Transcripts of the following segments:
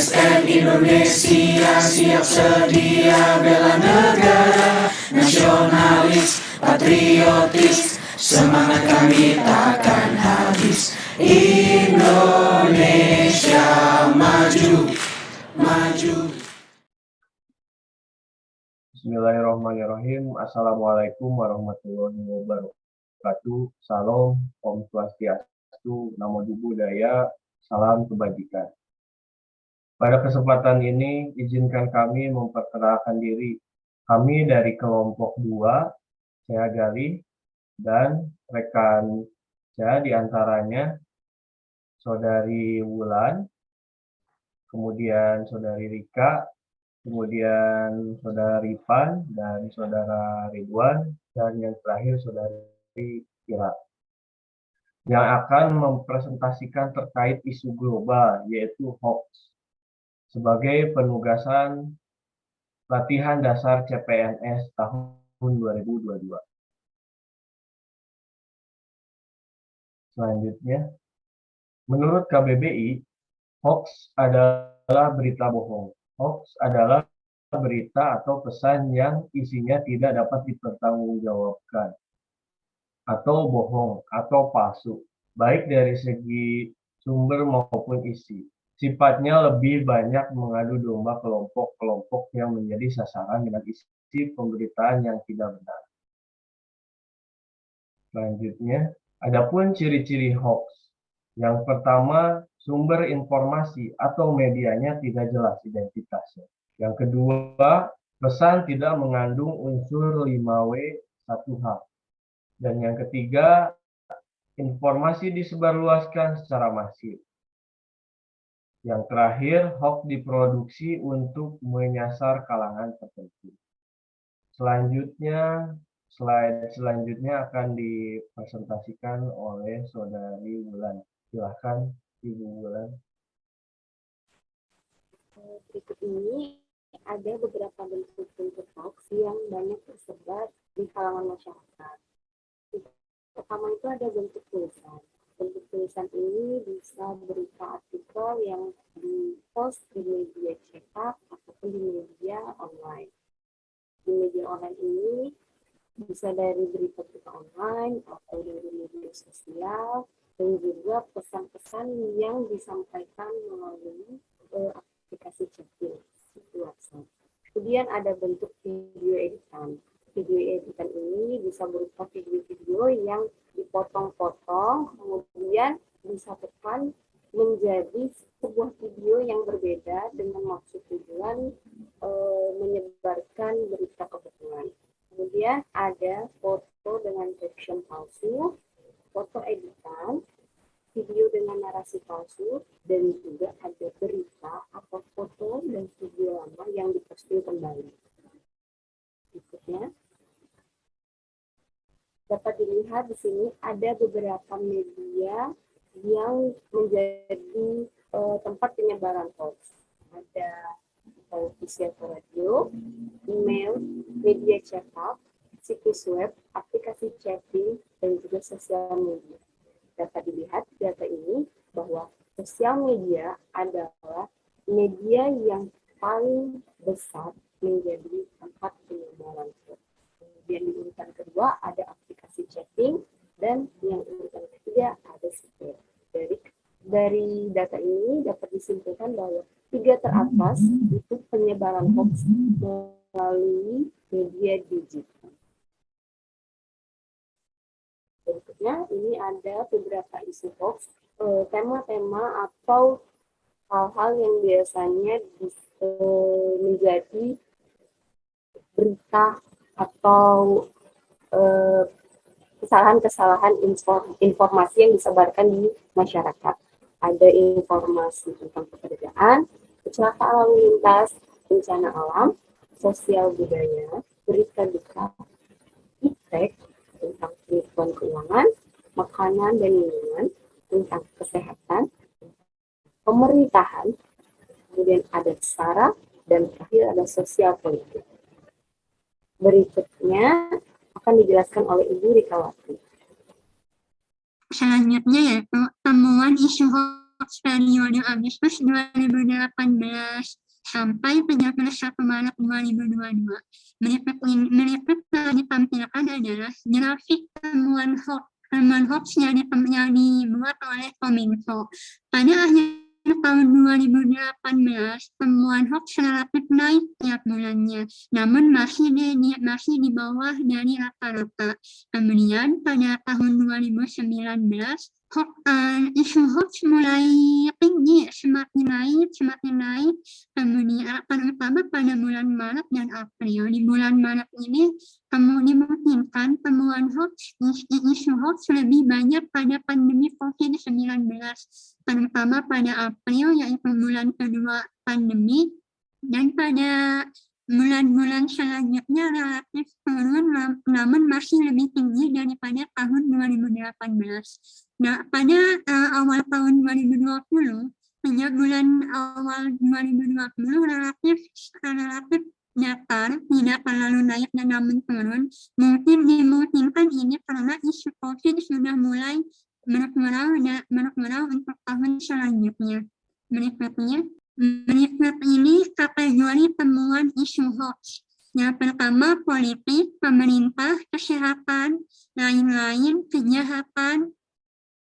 ASN Indonesia siap sedia bela negara, nasionalis, patriotis, semangat kami takkan habis. Indonesia maju, maju. Bismillahirrahmanirrahim. Assalamualaikum warahmatullahi wabarakatuh. Salam, Om Swastiastu, Namo Buddhaya, salam kebajikan. Pada kesempatan ini, izinkan kami memperkenalkan diri. Kami dari kelompok 2, saya Galih, dan rekan saya diantaranya Saudari Wulan, kemudian Saudari Rika, kemudian Saudara Rifan, dan Saudara Ridwan, dan yang terakhir Saudari Kira, yang akan mempresentasikan terkait isu global, yaitu hoax, sebagai penugasan latihan dasar CPNS tahun 2022. Selanjutnya, menurut KBBI, hoax adalah berita bohong. Hoax adalah berita atau pesan yang isinya tidak dapat dipertanggungjawabkan, atau bohong, atau palsu, baik dari segi sumber maupun isi. Sifatnya lebih banyak mengadu domba kelompok-kelompok yang menjadi sasaran dengan isi pemberitaan yang tidak benar. Selanjutnya, adapun ciri-ciri hoax. Yang pertama, sumber informasi atau medianya tidak jelas identitasnya. Yang kedua, pesan tidak mengandung unsur 5W 1H. Dan yang ketiga, informasi disebarluaskan secara masif. Yang terakhir, hoax diproduksi untuk menyasar kalangan tertentu. Selanjutnya, slide selanjutnya akan dipresentasikan oleh Saudari Wulan. Silahkan, Ibu Wulan. Berikut ini ada beberapa bentuk-bentuk hoax yang banyak tersebar di kalangan masyarakat. Pertama itu ada bentuk tulisan. Bentuk tulisan ini bisa berupa artikel yang di-post di media cetak ataupun di media online. Di media online ini bisa dari berita-berita online atau dari media sosial, dan juga pesan-pesan yang disampaikan melalui aplikasi chatting di WhatsApp. Kemudian ada bentuk video editan. Video editan ini bisa berupa video-video yang dipotong-potong, kemudian disatukan menjadi sebuah video yang berbeda dengan maksud tujuan menyebarkan berita kebohongan. Kemudian ada foto dengan caption palsu, foto editan, video dengan narasi palsu, dan juga ada berita atau foto dan video lama yang diposting kembali. Berikutnya, dapat dilihat di sini ada beberapa media yang menjadi tempat penyebaran hoax. Ada televisi atau radio, email, media cetak, situs web, aplikasi chatting, dan juga sosial media. Dapat dilihat data ini bahwa sosial media adalah media yang paling besar menjadi tempat penyebaran hoax. Kemudian di urutan kedua ada aplikasi chatting, dan yang urutan ketiga ada spam. Dari data ini dapat disimpulkan bahwa 3 teratas itu penyebaran hoax melalui media digital. Berikutnya ini ada beberapa isu hoax, tema-tema atau hal-hal yang biasanya menjadi berita atau kesalahan-kesalahan informasi yang disebarkan di masyarakat. Ada informasi tentang pekerjaan, kecelakaan lalu lintas, bencana alam, sosial budaya, berita duka, iptek tentang penipuan keuangan, makanan dan minuman, tentang kesehatan, pemerintahan, kemudian ada SARA, dan terakhir ada sosial politik. Berikutnya akan dijelaskan oleh Ibu Rikawati. Selanjutnya yaitu temuan isu hoax periode Agustus 2018 sampai 31 Maret 2022. Berikut yang ditampilkan adalah grafik temuan hoax yang dibuat oleh Kominfo. Pada akhir tahun 2018, temuan hoax relatif naik tiap bulannya, namun masih di bawah dari rata-rata. Kemudian pada tahun 2019, isu hoax mulai tinggi, semakin naik, kemudian terutama pada bulan Maret dan April. Di bulan Maret ini dimungkinkan temuan hoax, isu hoax lebih banyak pada pandemi COVID-19, terutama pada April, yaitu bulan kedua pandemi, dan pada bulan-bulan selanjutnya relatif turun, namun masih lebih tinggi daripada tahun 2018. Nah, pada awal tahun 2020, sejak bulan awal 2020 relatif datar, tidak terlalu naik dan namun turun. Dimungkinkan ini karena isu COVID sudah mulai berkurang untuk tahun selanjutnya. Berikut ini kategori temuan isu hoax. Yang pertama, politik, pemerintah, kesehatan, lain-lain, kejahatan,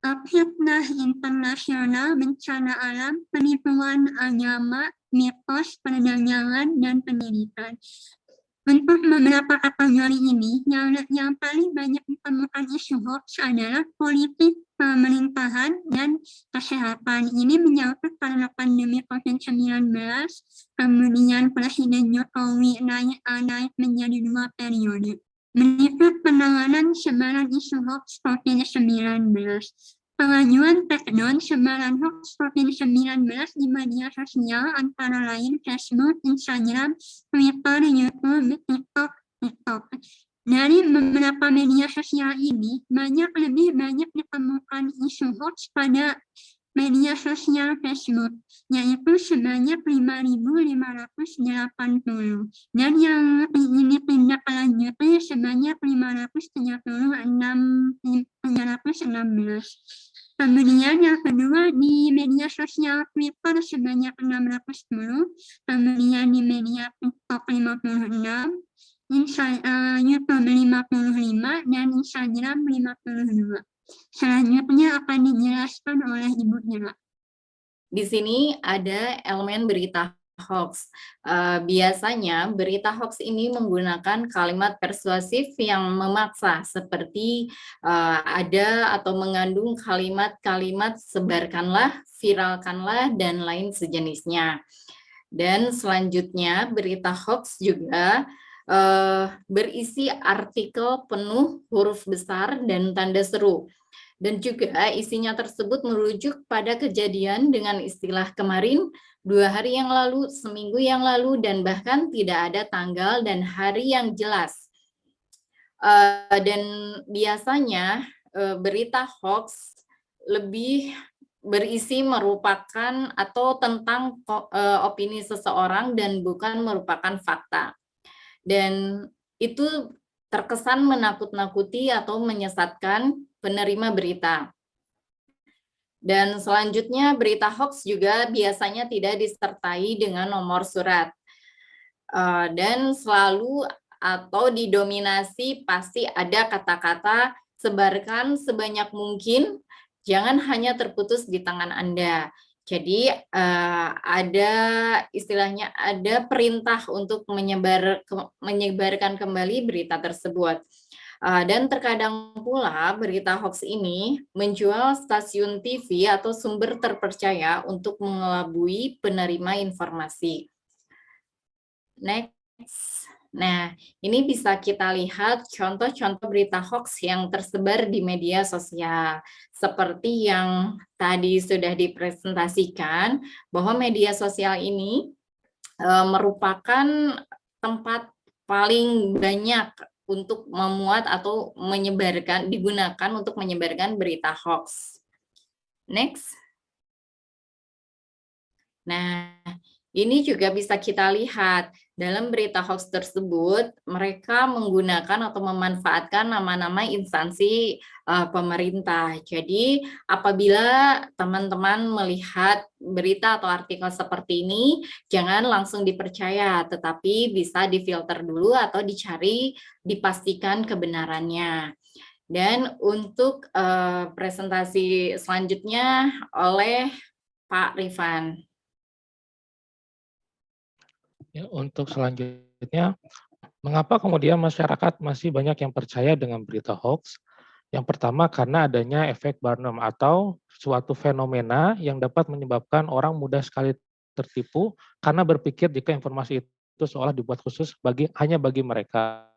fitnah internasional, bencana alam, penipuan agama, mitos, perdagangan, dan pendidikan. Untuk beberapa kategori ini, yang paling banyak ditemukan isu hoax adalah politik, pemerintahan, dan kesehatan. Ini menyangkut karena pandemi COVID-19, kemudian Presiden Jokowi naik menjadi 2 periode. Berikut penanganan sebaran isu hoax COVID-19. Pengajuan takedown sebaran hoax COVID-19 di media sosial antara lain Facebook, Instagram, Twitter, YouTube, TikTok. Dari beberapa media sosial ini, lebih banyak ditemukan isu hoax pada media sosial Facebook, yaitu sebanyak 5.580, dan yang ditindaklanjuti sebanyak 316. Kemudian yang kedua, di media sosial Twitter sebanyak 610, kemudian di media TikTok 56, YouTube 55, dan Instagram 52. Selanjutnya akan dijelaskan oleh Ibu Ira. Di sini ada elemen berita hoax. Biasanya berita hoax ini menggunakan kalimat persuasif yang memaksa, seperti ada atau mengandung kalimat-kalimat sebarkanlah, viralkanlah, dan lain sejenisnya. Dan selanjutnya berita hoax juga berisi artikel penuh huruf besar dan tanda seru. Dan juga isinya tersebut merujuk pada kejadian dengan istilah kemarin, 2 hari yang lalu, seminggu yang lalu, dan bahkan tidak ada tanggal dan hari yang jelas. Dan biasanya berita hoax lebih berisi merupakan atau tentang opini seseorang dan bukan merupakan fakta. Dan itu terkesan menakut-nakuti atau menyesatkan penerima berita. Dan selanjutnya berita hoax juga biasanya tidak disertai dengan nomor surat. Dan selalu atau didominasi pasti ada kata-kata sebarkan sebanyak mungkin, jangan hanya terputus di tangan Anda. Jadi ada istilahnya ada perintah untuk menyebarkan kembali berita tersebut. Dan terkadang pula berita hoax ini menjual stasiun TV atau sumber terpercaya untuk mengelabui penerima informasi. Next. Nah, ini bisa kita lihat contoh-contoh berita hoax yang tersebar di media sosial. Seperti yang tadi sudah dipresentasikan, bahwa media sosial ini merupakan tempat paling banyak untuk memuat atau digunakan untuk menyebarkan berita hoax. Next. Nah, Ini juga bisa kita lihat dalam berita hoax tersebut, mereka menggunakan atau memanfaatkan nama-nama instansi pemerintah. Jadi, apabila teman-teman melihat berita atau artikel seperti ini, jangan langsung dipercaya, tetapi bisa difilter dulu atau dicari, dipastikan kebenarannya. Dan untuk presentasi selanjutnya oleh Pak Rifan. Ya, untuk selanjutnya, mengapa kemudian masyarakat masih banyak yang percaya dengan berita hoax? Yang pertama karena adanya efek Barnum atau suatu fenomena yang dapat menyebabkan orang mudah sekali tertipu karena berpikir jika informasi itu seolah dibuat khusus hanya bagi mereka.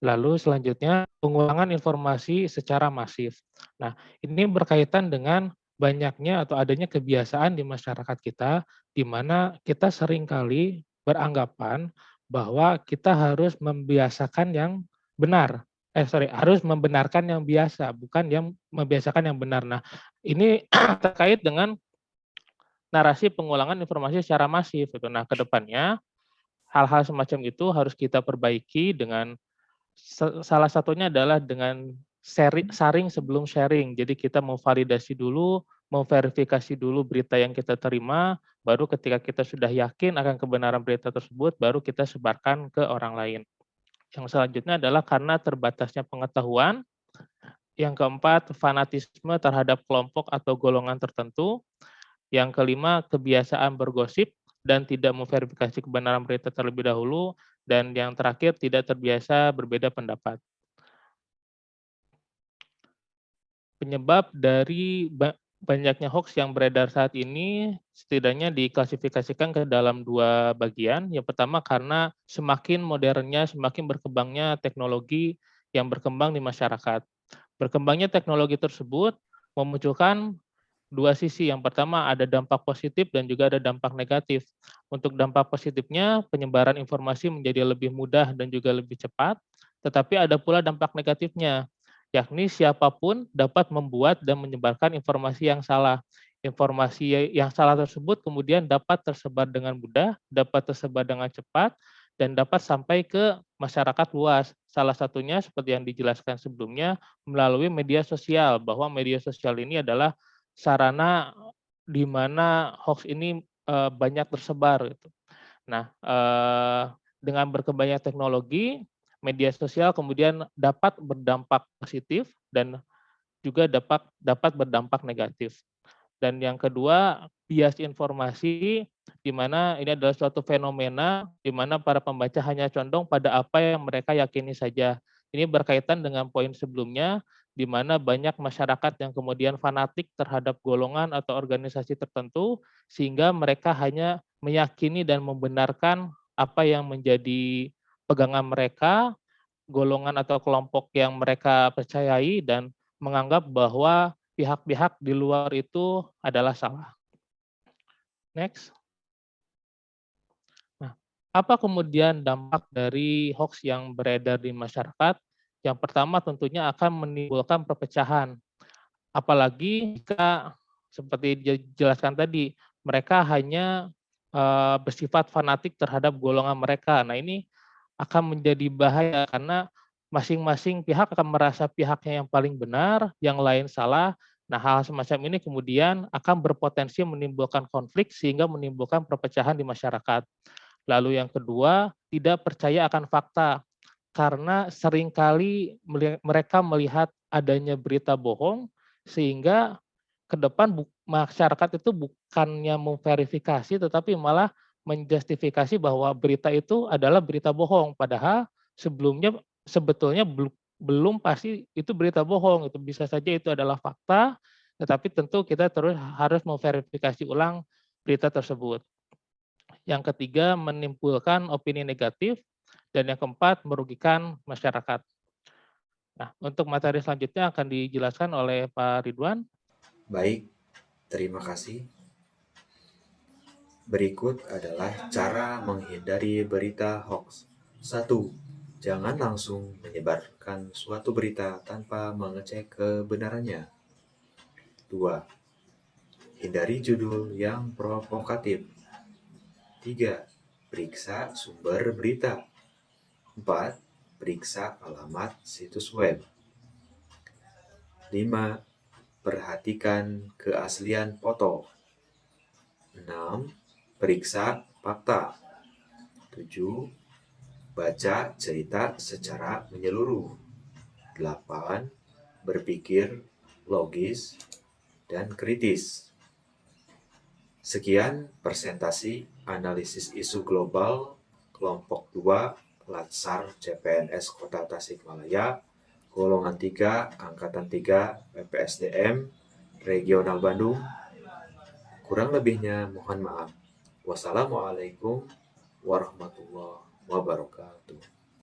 Lalu selanjutnya pengulangan informasi secara masif. Nah, ini berkaitan dengan banyaknya atau adanya kebiasaan di masyarakat kita di mana kita seringkali beranggapan bahwa kita harus membiasakan yang benar. Harus membenarkan yang biasa, bukan yang membiasakan yang benar. Nah, ini terkait dengan narasi pengulangan informasi secara masif gitu. Nah, ke depannya hal-hal semacam itu harus kita perbaiki dengan salah satunya adalah dengan saring sebelum sharing. Jadi kita memvalidasi dulu, memverifikasi dulu berita yang kita terima, baru ketika kita sudah yakin akan kebenaran berita tersebut, baru kita sebarkan ke orang lain. Yang selanjutnya adalah karena terbatasnya pengetahuan. Yang keempat, fanatisme terhadap kelompok atau golongan tertentu. Yang kelima, kebiasaan bergosip dan tidak memverifikasi kebenaran berita terlebih dahulu. Dan yang terakhir, tidak terbiasa berbeda pendapat. Penyebab dari banyaknya hoax yang beredar saat ini setidaknya diklasifikasikan ke dalam dua bagian. Yang pertama karena semakin modernnya, semakin berkembangnya teknologi yang berkembang di masyarakat. Berkembangnya teknologi tersebut memunculkan dua sisi. Yang pertama ada dampak positif dan juga ada dampak negatif. Untuk dampak positifnya, penyebaran informasi menjadi lebih mudah dan juga lebih cepat, tetapi ada pula dampak negatifnya, yakni siapapun dapat membuat dan menyebarkan informasi yang salah. Informasi yang salah tersebut kemudian dapat tersebar dengan mudah, dapat tersebar dengan cepat, dan dapat sampai ke masyarakat luas. Salah satunya seperti yang dijelaskan sebelumnya melalui media sosial, bahwa media sosial ini adalah sarana di mana hoax ini banyak tersebar gitu. Nah, dengan berkembangnya teknologi, media sosial kemudian dapat berdampak positif dan juga dapat berdampak negatif. Dan yang kedua, bias informasi, di mana ini adalah suatu fenomena di mana para pembaca hanya condong pada apa yang mereka yakini saja. Ini berkaitan dengan poin sebelumnya, di mana banyak masyarakat yang kemudian fanatik terhadap golongan atau organisasi tertentu, sehingga mereka hanya meyakini dan membenarkan apa yang menjadi pegangan mereka, golongan atau kelompok yang mereka percayai, dan menganggap bahwa pihak-pihak di luar itu adalah salah. Next. Nah, apa kemudian dampak dari hoax yang beredar di masyarakat? Yang pertama tentunya akan menimbulkan perpecahan. Apalagi jika seperti dijelaskan tadi, mereka hanya bersifat fanatik terhadap golongan mereka. Nah, ini akan menjadi bahaya karena masing-masing pihak akan merasa pihaknya yang paling benar, yang lain salah. Nah, hal semacam ini kemudian akan berpotensi menimbulkan konflik sehingga menimbulkan perpecahan di masyarakat. Lalu yang kedua, tidak percaya akan fakta karena seringkali mereka melihat adanya berita bohong sehingga ke depan masyarakat itu bukannya memverifikasi tetapi malah menjustifikasi bahwa berita itu adalah berita bohong, padahal sebetulnya belum pasti itu berita bohong, itu bisa saja itu adalah fakta, tetapi tentu kita terus harus memverifikasi ulang berita tersebut. Yang ketiga, menimbulkan opini negatif, dan yang keempat, merugikan masyarakat. Nah, untuk materi selanjutnya akan dijelaskan oleh Pak Ridwan. Baik, terima kasih. Berikut adalah cara menghindari berita hoax. 1. Jangan langsung menyebarkan suatu berita tanpa mengecek kebenarannya. 2. Hindari judul yang provokatif. 3. Periksa sumber berita. 4. Periksa alamat situs web. 5. Perhatikan keaslian foto. 6. Periksa fakta. 7. Baca cerita secara menyeluruh. 8. Berpikir logis dan kritis. Sekian presentasi analisis isu global kelompok 2 Latsar CPNS Kota Tasikmalaya golongan 3 angkatan 3 PPSDM Regional Bandung. Kurang lebihnya mohon maaf. Wassalamualaikum warahmatullahi wabarakatuh.